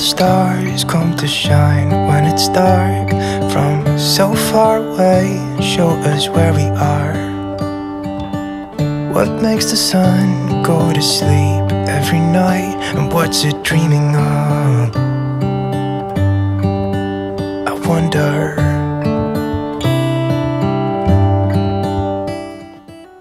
stars come to shine when it's dark from so far away, show us where we are. What makes the sun go to sleep every night, and what's it dreaming of? I wonder.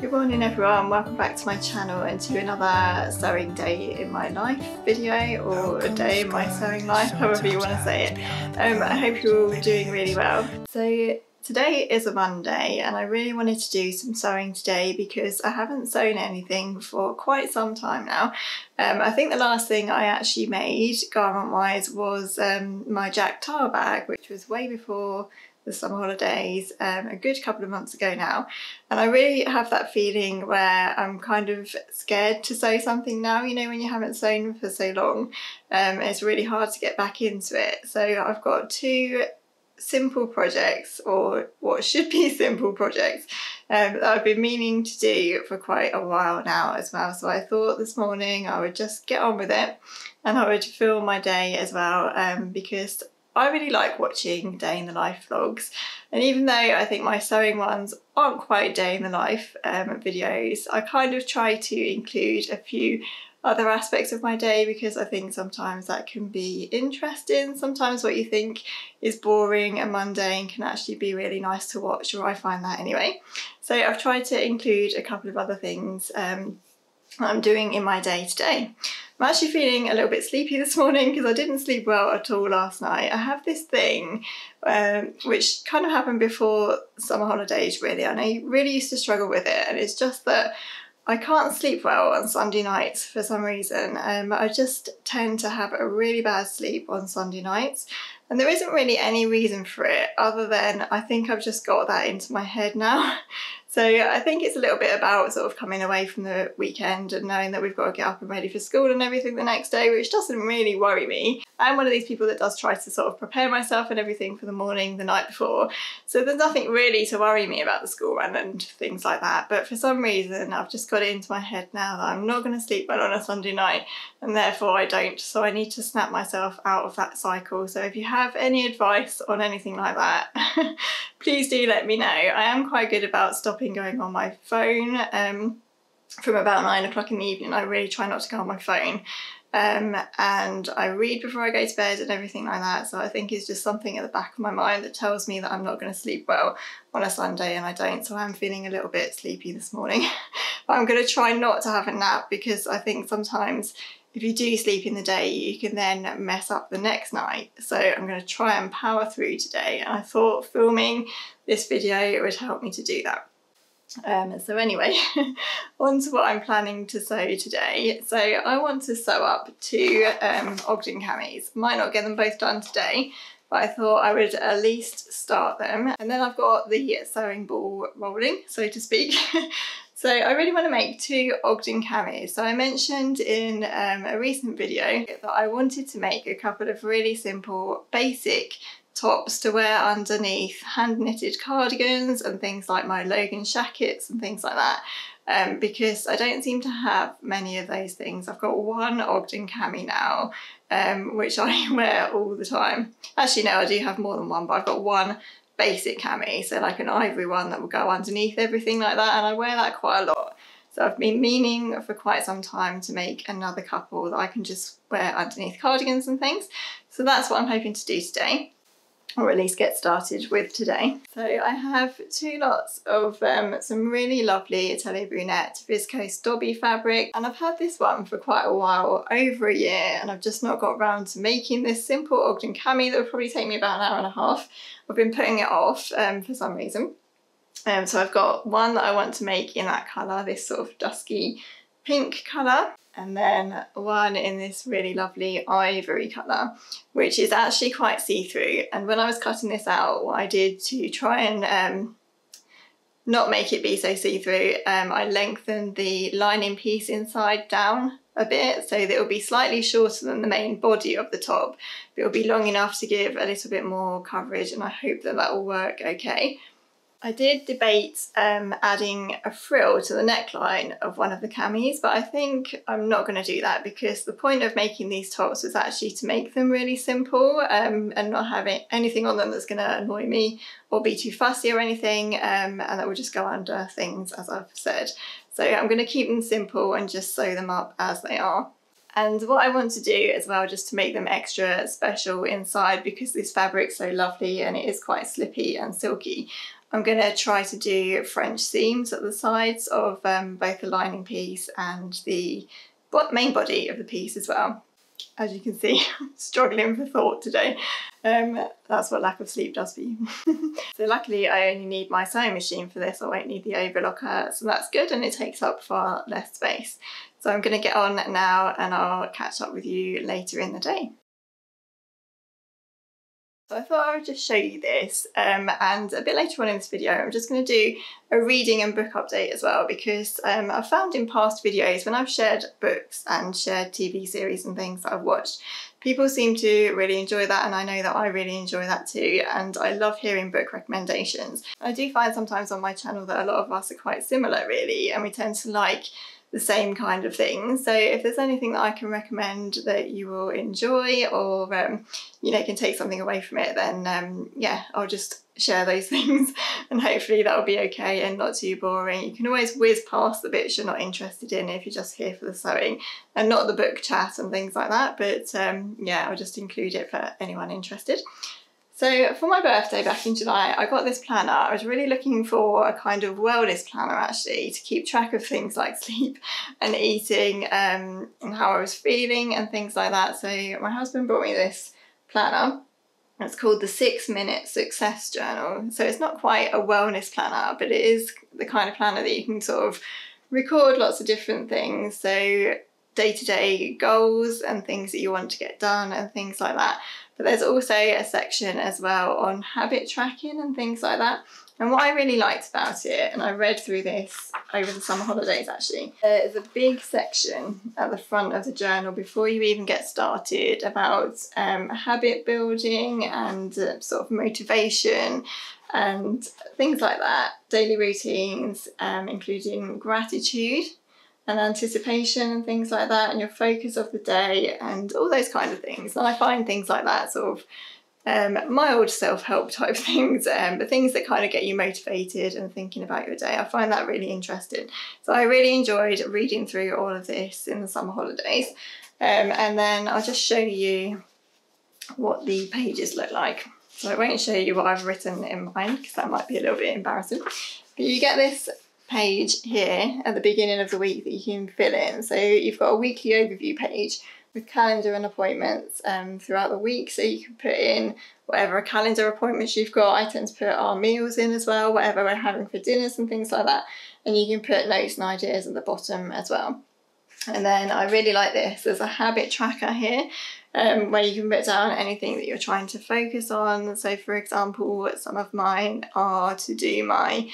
Good morning everyone, welcome back to my channel and to another sewing day in my life video, or a day in my sewing life, however you want to say it. I hope you're all doing really well. So today is a Monday and I really wanted to do some sewing today because I haven't sewn anything for quite some time now. I think the last thing I actually made garment wise was my Jack Tar bag, which was way before the summer holidays, a good couple of months ago now, and I really have that feeling where I'm kind of scared to sew something now. You know, when you haven't sewn for so long, it's really hard to get back into it. So I've got two simple projects, or what should be simple projects, that I've been meaning to do for quite a while now as well. So I thought this morning I would just get on with it and I would film my day as well, because I really like watching day in the life vlogs, and even though I think my sewing ones aren't quite day in the life videos, I kind of try to include a few other aspects of my day because I think sometimes that can be interesting. Sometimes what you think is boring and mundane can actually be really nice to watch, or I find that anyway. So I've tried to include a couple of other things I'm doing in my day today. I'm actually feeling a little bit sleepy this morning because I didn't sleep well at all last night. I have this thing which kind of happened before summer holidays really, and I really used to struggle with it, and it's just that I can't sleep well on Sunday nights for some reason. I just tend to have a really bad sleep on Sunday nights, and there isn't really any reason for it other than I think I've just got that into my head now. So I think it's a little bit about sort of coming away from the weekend and knowing that we've got to get up and ready for school and everything the next day, which doesn't really worry me. I'm one of these people that does try to sort of prepare myself and everything for the morning the night before. So there's nothing really to worry me about the school run and things like that. But for some reason, I've just got it into my head now that I'm not going to sleep well on a Sunday night, and therefore I don't. So I need to snap myself out of that cycle. So if you have any advice on anything like that, please do let me know. I am quite good about stopping going on my phone from about 9 o'clock in the evening. I really try not to go on my phone, and I read before I go to bed and everything like that. So I think it's just something at the back of my mind that tells me that I'm not going to sleep well on a Sunday, and I don't. So I'm feeling a little bit sleepy this morning. But I'm going to try not to have a nap, because I think sometimes if you do sleep in the day, you can then mess up the next night. So I'm going to try and power through today, and I thought filming this video would help me to do that. So anyway, on to what I'm planning to sew today. So I want to sew up two Ogden camis. Might not get them both done today, but I thought I would at least start them. And then I've got the sewing ball rolling, so to speak. So I really want to make two Ogden camis. So I mentioned in a recent video that I wanted to make a couple of really simple, basic tops to wear underneath hand knitted cardigans and things like my Logan jackets and things like that, because I don't seem to have many of those things. I've got one Ogden cami now, which I wear all the time. Actually no, I do have more than one, but I've got one basic cami, so like an ivory one that will go underneath everything like that, and I wear that quite a lot. So I've been meaning for quite some time to make another couple that I can just wear underneath cardigans and things. So that's what I'm hoping to do today, or at least get started with today. So I have two lots of some really lovely Atelier Brunette viscose dobby fabric, and I've had this one for quite a while, over a year, and I've just not got around to making this simple Ogden cami that would probably take me about an hour and a half. I've been putting it off for some reason. So I've got one that I want to make in that colour, this sort of dusky pink colour, and then one in this really lovely ivory colour, which is actually quite see-through. And when I was cutting this out, what I did to try and not make it be so see-through, I lengthened the lining piece inside down a bit so that it'll be slightly shorter than the main body of the top, but it'll be long enough to give a little bit more coverage, and I hope that that will work okay. I did debate adding a frill to the neckline of one of the camis, but I think I'm not going to do that because the point of making these tops was actually to make them really simple and not having anything on them that's going to annoy me or be too fussy or anything, and that will just go under things, as I've said. So I'm going to keep them simple and just sew them up as they are. And what I want to do as well, just to make them extra special inside, because this fabric's so lovely and it is quite slippy and silky, I'm going to try to do French seams at the sides of both the lining piece and the main body of the piece as well. As you can see, I'm struggling for thought today. That's what lack of sleep does for you. So luckily I only need my sewing machine for this. I won't need the overlocker, so that's good, and it takes up far less space. So I'm going to get on now and I'll catch up with you later in the day. So I thought I would just show you this, and a bit later on in this video I'm just going to do a reading and book update as well, because I've found in past videos when I've shared books and shared TV series and things that I've watched, people seem to really enjoy that, and I know that I really enjoy that too, and I love hearing book recommendations. I do find sometimes on my channel that a lot of us are quite similar really, and we tend to like the same kind of things. So if there's anything that I can recommend that you will enjoy, or you know, can take something away from it, then yeah, I'll just share those things and hopefully that'll be okay and not too boring. You can always whiz past the bits you're not interested in if you're just here for the sewing and not the book chat and things like that, but yeah, I'll just include it for anyone interested. So for my birthday back in July, I got this planner. I was really looking for a kind of wellness planner actually, to keep track of things like sleep and eating and how I was feeling and things like that. So my husband brought me this planner. It's called the 6-Minute Success Journal. So it's not quite a wellness planner, but it is the kind of planner that you can sort of record lots of different things. So day-to-day goals and things that you want to get done and things like that. But there's also a section as well on habit tracking and things like that. And what I really liked about it, and I read through this over the summer holidays actually, there's a big section at the front of the journal before you even get started about habit building and sort of motivation and things like that, daily routines, including gratitude and anticipation and things like that, and your focus of the day and all those kind of things. And I find things like that sort of mild self-help type things, but things that kind of get you motivated and thinking about your day. I find that really interesting. So I really enjoyed reading through all of this in the summer holidays. And then I'll just show you what the pages look like. So I won't show you what I've written in mine because that might be a little bit embarrassing. But you get this page here at the beginning of the week that you can fill in. So you've got a weekly overview page with calendar and appointments throughout the week, so you can put in whatever calendar appointments you've got. I tend to put our meals in as well, whatever we're having for dinners and things like that, and you can put notes and ideas at the bottom as well. And then I really like this, there's a habit tracker here where you can put down anything that you're trying to focus on. So for example, some of mine are to do my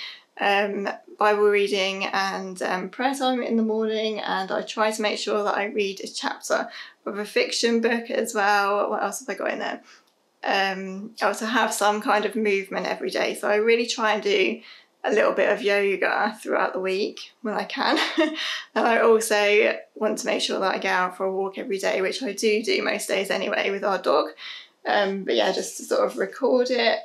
Bible reading and prayer time in the morning, and I try to make sure that I read a chapter of a fiction book as well. What else have I got in there? I also have some kind of movement every day, so I really try and do a little bit of yoga throughout the week when I can. And I also want to make sure that I get out for a walk every day, which I do most days anyway with our dog. But yeah, just to sort of record it.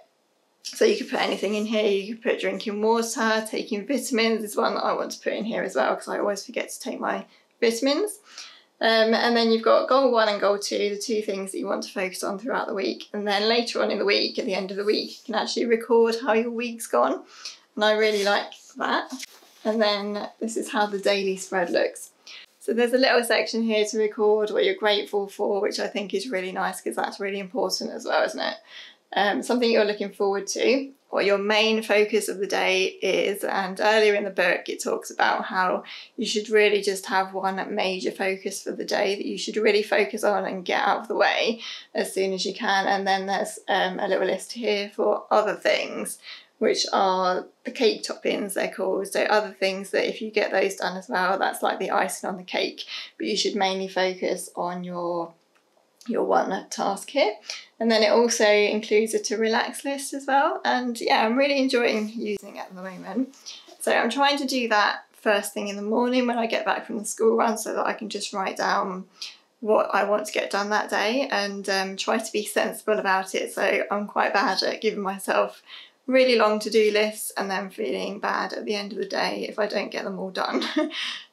So you could put anything in here. You could put drinking water, taking vitamins is one that I want to put in here as well, because I always forget to take my vitamins. And then you've got goal 1 and goal 2, the 2 things that you want to focus on throughout the week. And then later on in the week, at the end of the week, you can actually record how your week's gone. And I really like that. And then this is how the daily spread looks. So there's a little section here to record what you're grateful for, which I think is really nice because that's really important as well, isn't it? Something you're looking forward to, what your main focus of the day is. And earlier in the book it talks about how you should really just have one major focus for the day that you should really focus on and get out of the way as soon as you can. And then there's a little list here for other things, which are the cake toppings, they're called. So other things that if you get those done as well, that's like the icing on the cake, but you should mainly focus on your your one task here. And then it also includes a to relax list as well. And yeah, I'm really enjoying using it at the moment. So I'm trying to do that first thing in the morning when I get back from the school run, so that I can just write down what I want to get done that day and try to be sensible about it. So I'm quite bad at giving myself really long to-do lists and then feeling bad at the end of the day if I don't get them all done.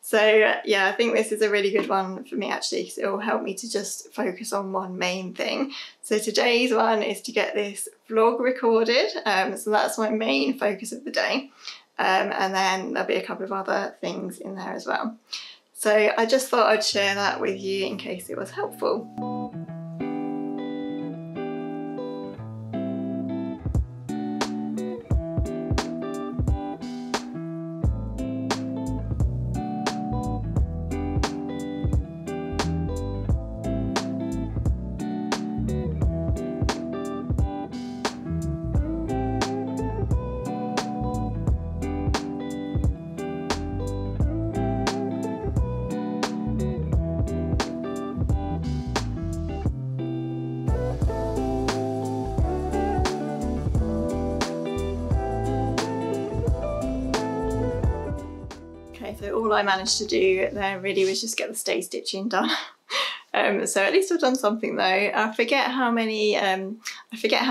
So yeah, I think this is a really good one for me actually, because it will help me to just focus on one main thing. So today's one is to get this vlog recorded, so that's my main focus of the day, and then there'll be a couple of other things in there as well. So I just thought I'd share that with you in case it was helpful. So all I managed to do there really was just get the stay stitching done. So at least I've done something though. I forget how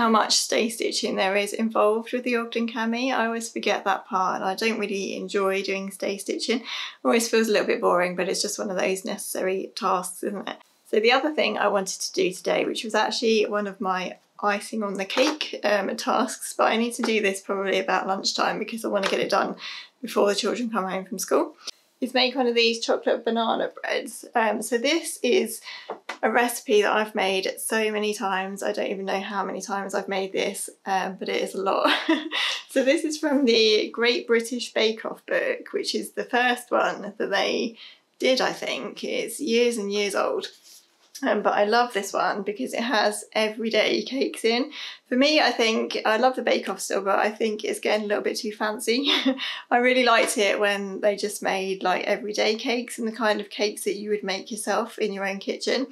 much stay stitching there is involved with the Ogden cami. I always forget that part. I don't really enjoy doing stay stitching. It always feels a little bit boring, but it's just one of those necessary tasks, isn't it? So the other thing I wanted to do today, which was actually one of my icing on the cake tasks, but I need to do this probably about lunchtime because I want to get it done before the children come home from school, is make one of these chocolate banana breads. So this is a recipe that I've made so many times. I don't even know how many times I've made this, but it is a lot. So this is from the Great British Bake Off book, which is the first one that they did, I think. It's years and years old. But I love this one because it has everyday cakes in. For me, I think, I love the Bake Off still, but I think it's getting a little bit too fancy. I really liked it when they just made like everyday cakes and the kind of cakes that you would make yourself in your own kitchen.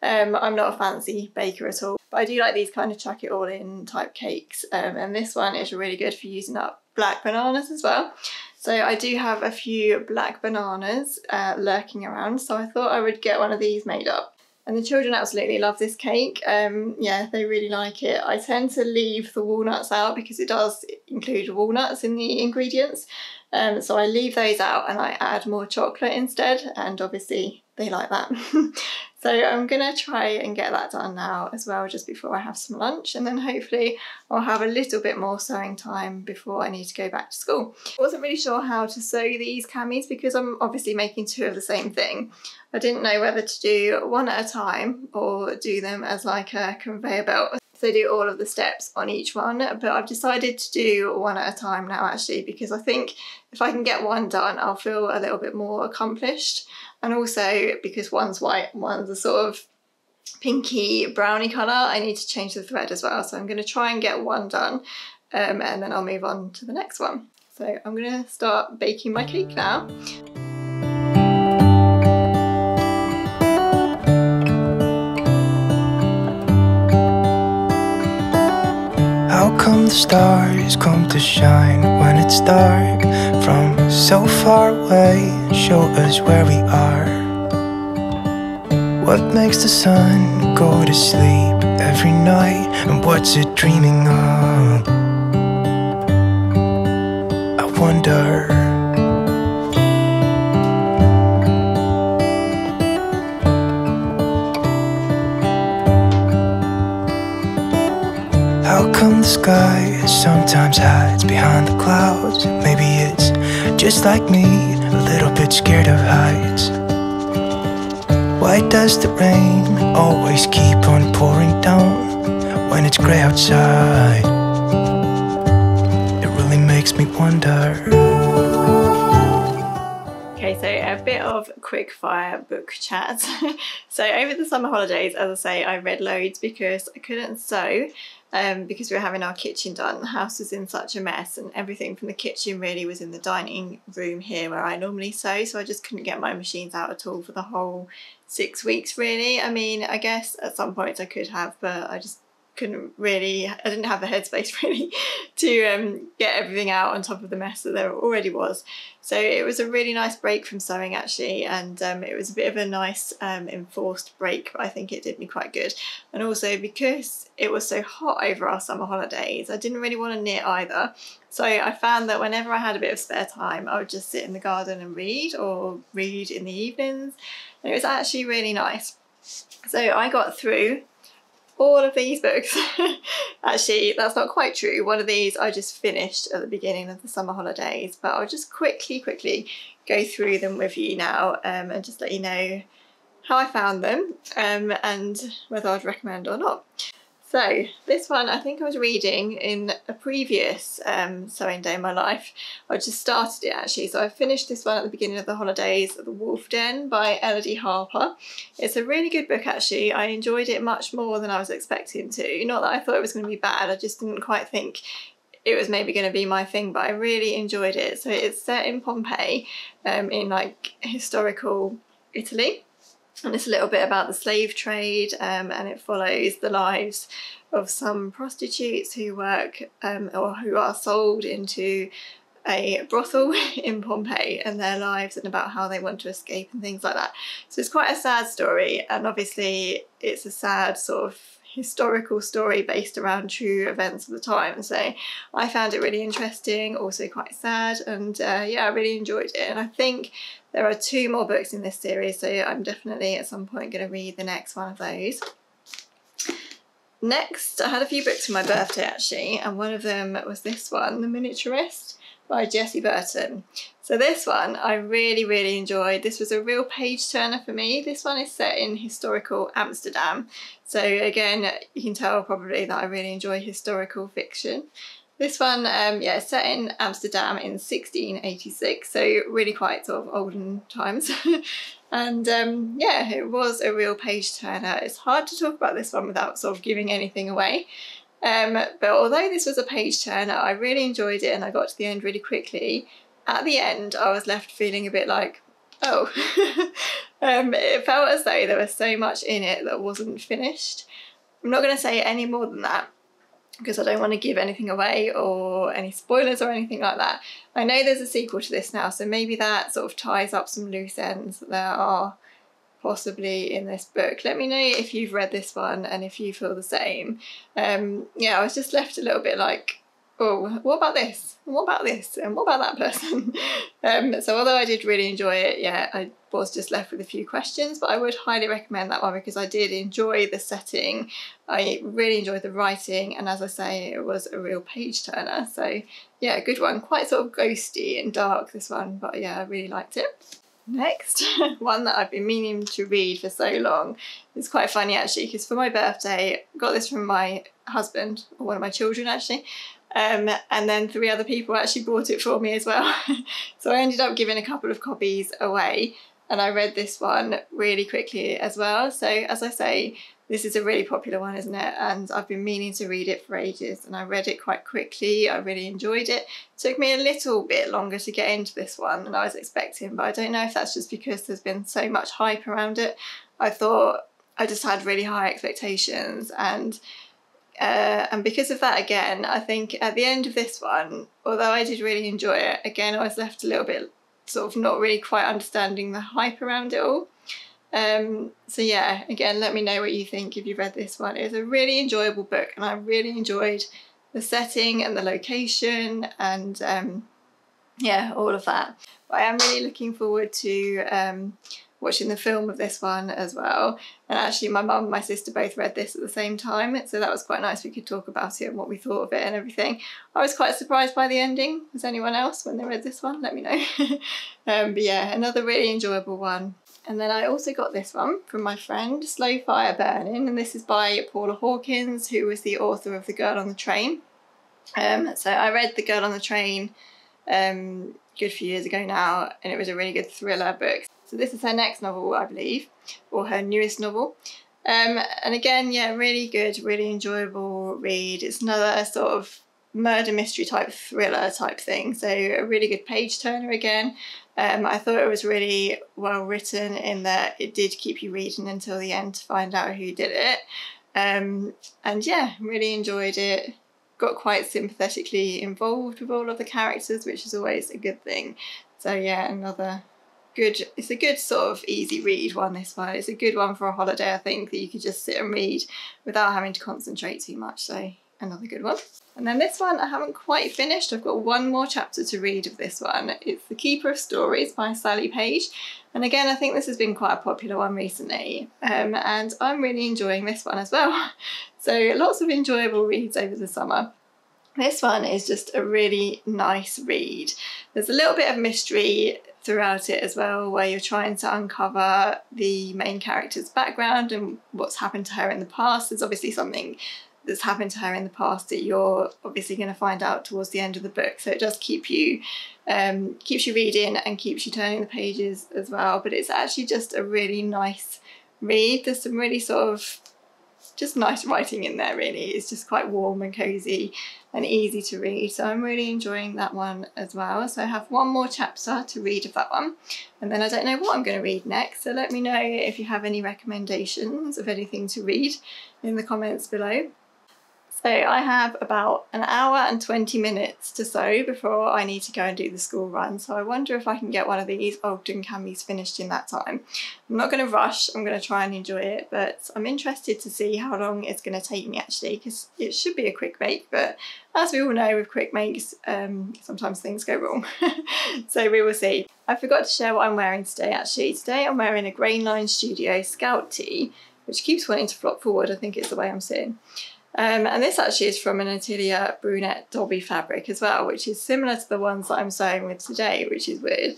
I'm not a fancy baker at all, but I do like these kind of chuck it all in type cakes. And this one is really good for using up black bananas as well. So I do have a few black bananas lurking around, so I thought I would get one of these made up. And the children absolutely love this cake. Yeah, they really like it. I tend to leave the walnuts out because it does include walnuts in the ingredients. So I leave those out and I add more chocolate instead, and obviously they like that. So I'm gonna try and get that done now as well, just before I have some lunch, and then hopefully I'll have a little bit more sewing time before I need to go back to school. I wasn't really sure how to sew these camis because I'm obviously making two of the same thing. I didn't know whether to do one at a time or do them as like a conveyor belt. So do all of the steps on each one, but I've decided to do one at a time now actually, because I think if I can get one done, I'll feel a little bit more accomplished. And also because one's white, one's a sort of pinky browny colour, I need to change the thread as well. So I'm going to try and get one done and then I'll move on to the next one. So I'm going to start baking my cake now. How come the stars come to shine when it's dark? From so far away, show us where we are. What makes the sun go to sleep every night? And what's it dreaming of? I wonder. How come the sky sometimes hides behind the clouds? Maybe it's just like me, a little bit scared of heights. Why does the rain always keep on pouring down when it's grey outside? It really makes me wonder. Okay, so a bit of quick fire book chat. So over the summer holidays, as I say, I read loads because I couldn't sew. because we were having our kitchen done. The house was in such a mess, and everything from the kitchen really was in the dining room here where I normally sew, so I just couldn't get my machines out at all for the whole 6 weeks really. I mean, I guess at some points I could have, but I just couldn't really, I didn't have the headspace really to get everything out on top of the mess that there already was. So it was a really nice break from sewing actually, and it was a bit of a nice enforced break, but I think it did me quite good. And also because it was so hot over our summer holidays, I didn't really want to knit either. So I found that whenever I had a bit of spare time, I would just sit in the garden and read, or read in the evenings, and it was actually really nice. So I got through all of these books. Actually, that's not quite true. One of these I just finished at the beginning of the summer holidays, but I'll just quickly go through them with you now, and just let you know how I found them, and whether I'd recommend or not. So this one I think I was reading in a previous sewing day in my life. I just started it actually, so I finished this one at the beginning of the holidays, The Wolf Den by Elodie Harper. It's a really good book actually. I enjoyed it much more than I was expecting to. Not that I thought it was going to be bad, I just didn't quite think it was maybe going to be my thing, but I really enjoyed it. So it's set in Pompeii, in like historical Italy. And it's a little bit about the slave trade, and it follows the lives of some prostitutes who work or who are sold into a brothel in Pompeii, and their lives and about how they want to escape and things like that. So it's quite a sad story, and obviously it's a sad sort of historical story based around true events of the time. So I found it really interesting, also quite sad, and yeah, I really enjoyed it. And I think there are 2 more books in this series, so I'm definitely at some point going to read the next one of those. Next, I had a few books for my birthday actually, and one of them was this one, The Miniaturist by Jessie Burton. So this one I really enjoyed. This was a real page turner for me. This one is set in historical Amsterdam. So again, you can tell probably that I really enjoy historical fiction. This one, yeah, set in Amsterdam in 1686, so really quite sort of olden times. And yeah, it was a real page turner. It's hard to talk about this one without sort of giving anything away. But although this was a page turner, I really enjoyed it and I got to the end really quickly. At the end, I was left feeling a bit like, oh. It felt as though there was so much in it that wasn't finished. I'm not going to say any more than that, because I don't want to give anything away or any spoilers or anything like that. I know there's a sequel to this now, so maybe that sort of ties up some loose ends that are possibly in this book. Let me know if you've read this one and if you feel the same. Yeah, I was just left a little bit like, oh, what about this? And what about this? And what about that person? So although I did really enjoy it, yeah, I was just left with a few questions, but I would highly recommend that one because I did enjoy the setting. I really enjoyed the writing, and as I say, it was a real page turner. So yeah, a good one. Quite sort of ghosty and dark, this one, but yeah, I really liked it. Next, one that I've been meaning to read for so long. It's quite funny actually, because for my birthday, I got this from my husband, or one of my children actually, and then 3 other people actually bought it for me as well. So I ended up giving a couple of copies away, and I read this one really quickly as well. So as I say, this is a really popular one, isn't it? And I've been meaning to read it for ages, and I read it quite quickly. I really enjoyed it. It took me a little bit longer to get into this one than I was expecting, but I don't know if that's just because there's been so much hype around it. I thought I just had really high expectations, and because of that, again, I think at the end of this one, although I did really enjoy it, again, I was left a little bit sort of not really quite understanding the hype around it all. So yeah, again, let me know what you think if you've read this one. It's a really enjoyable book, and I really enjoyed the setting and the location and yeah, all of that. But I am really looking forward to watching the film of this one as well. And actually my mum and my sister both read this at the same time, so that was quite nice. We could talk about it and what we thought of it and everything. I was quite surprised by the ending. Was anyone else when they read this one? Let me know. But yeah, another really enjoyable one. And then I also got this one from my friend, Slow Fire Burning, and this is by Paula Hawkins, who was the author of The Girl on the Train. So I read The Girl on the Train a good few years ago now, and it was a really good thriller book. So this is her next novel, I believe, or her newest novel. And again, yeah, really good, really enjoyable read. It's another sort of murder mystery type thriller type thing, so a really good page turner again. I thought it was really well written in that it did keep you reading until the end to find out who did it. And yeah, really enjoyed it. Got quite sympathetically involved with all of the characters, which is always a good thing. So yeah, another good, it's a good sort of easy read one, this one. It's a good one for a holiday, I think, that you could just sit and read without having to concentrate too much, so another good one. And then this one I haven't quite finished. I've got one more chapter to read of this one. It's The Keeper of Stories by Sally Page. And again, I think this has been quite a popular one recently, and I'm really enjoying this one as well. So lots of enjoyable reads over the summer. This one is just a really nice read. There's a little bit of mystery throughout it as well, where you're trying to uncover the main character's background and what's happened to her in the past. There's obviously something that's happened to her in the past that you're obviously going to find out towards the end of the book, so it does keeps you reading and keeps you turning the pages as well. But it's actually just a really nice read. There's some really sort of just nice writing in there, really. It's just quite warm and cozy and easy to read, so I'm really enjoying that one as well. So I have one more chapter to read of that one, and then I don't know what I'm going to read next, so let me know if you have any recommendations of anything to read in the comments below. So I have about an hour and 20 minutes to sew before I need to go and do the school run. So I wonder if I can get one of these Ogden camis finished in that time. I'm not going to rush, I'm going to try and enjoy it, but I'm interested to see how long it's going to take me actually, because it should be a quick make, but as we all know with quick makes, sometimes things go wrong. So we will see. I forgot to share what I'm wearing today actually. Today I'm wearing a Grainline Studio Scout tee, which keeps wanting to flop forward. I think it's the way I'm sitting. And this actually is from an Atelier Brunette Dobby fabric as well, which is similar to the ones that I'm sewing with today, which is weird.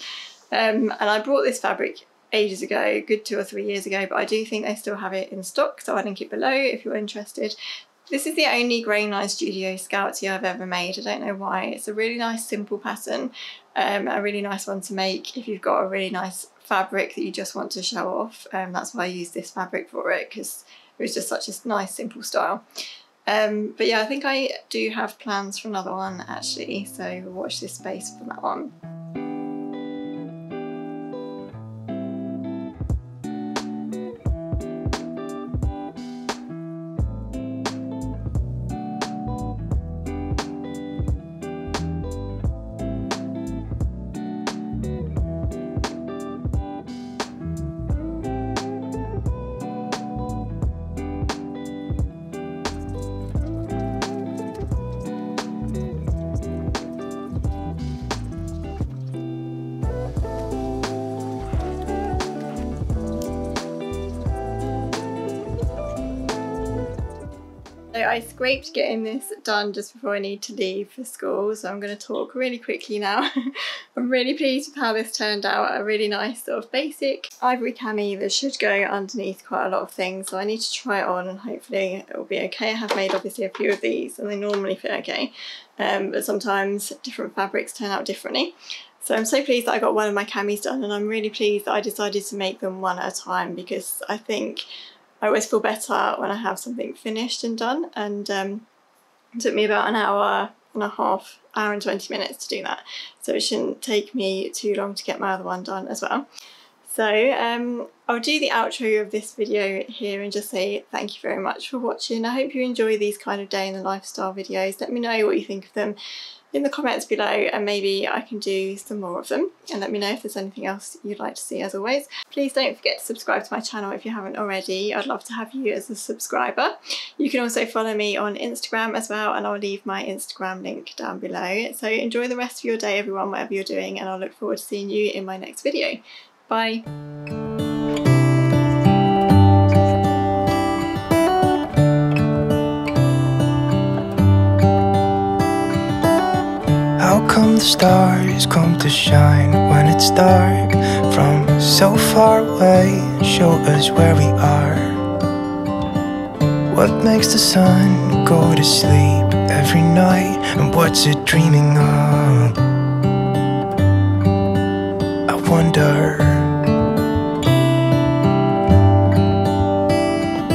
And I bought this fabric ages ago, good 2 or 3 years ago, but I do think they still have it in stock, so I'll link it below if you're interested. This is the only Grainline Studio Scout tee I've ever made. I don't know why. It's a really nice simple pattern, a really nice one to make if you've got a really nice fabric that you just want to show off. That's why I used this fabric for it, because it was just such a nice simple style. But yeah, I think I do have plans for another one actually, so watch this space for that one. So I scraped getting this done just before I need to leave for school, so I'm going to talk really quickly now. I'm really pleased with how this turned out. A really nice sort of basic ivory cami that should go underneath quite a lot of things, so I need to try it on and hopefully it will be okay. I have made obviously a few of these and they normally fit okay, but sometimes different fabrics turn out differently. So I'm so pleased that I got one of my camis done, and I'm really pleased that I decided to make them one at a time, because I think I always feel better when I have something finished and done, and it took me about an hour and a half, hour and 20 minutes to do that, so it shouldn't take me too long to get my other one done as well. So I'll do the outro of this video here and just say thank you very much for watching. I hope you enjoy these kind of day in the lifestyle videos. Let me know what you think of them in the comments below, and maybe I can do some more of them, and let me know if there's anything else you'd like to see. As always, please don't forget to subscribe to my channel if you haven't already. I'd love to have you as a subscriber. You can also follow me on Instagram as well, and I'll leave my Instagram link down below. So enjoy the rest of your day everyone, whatever you're doing, and I'll look forward to seeing you in my next video. Bye! How come the stars come to shine when it's dark from so far away and show us where we are? What makes the sun go to sleep every night, and what's it dreaming of? I wonder.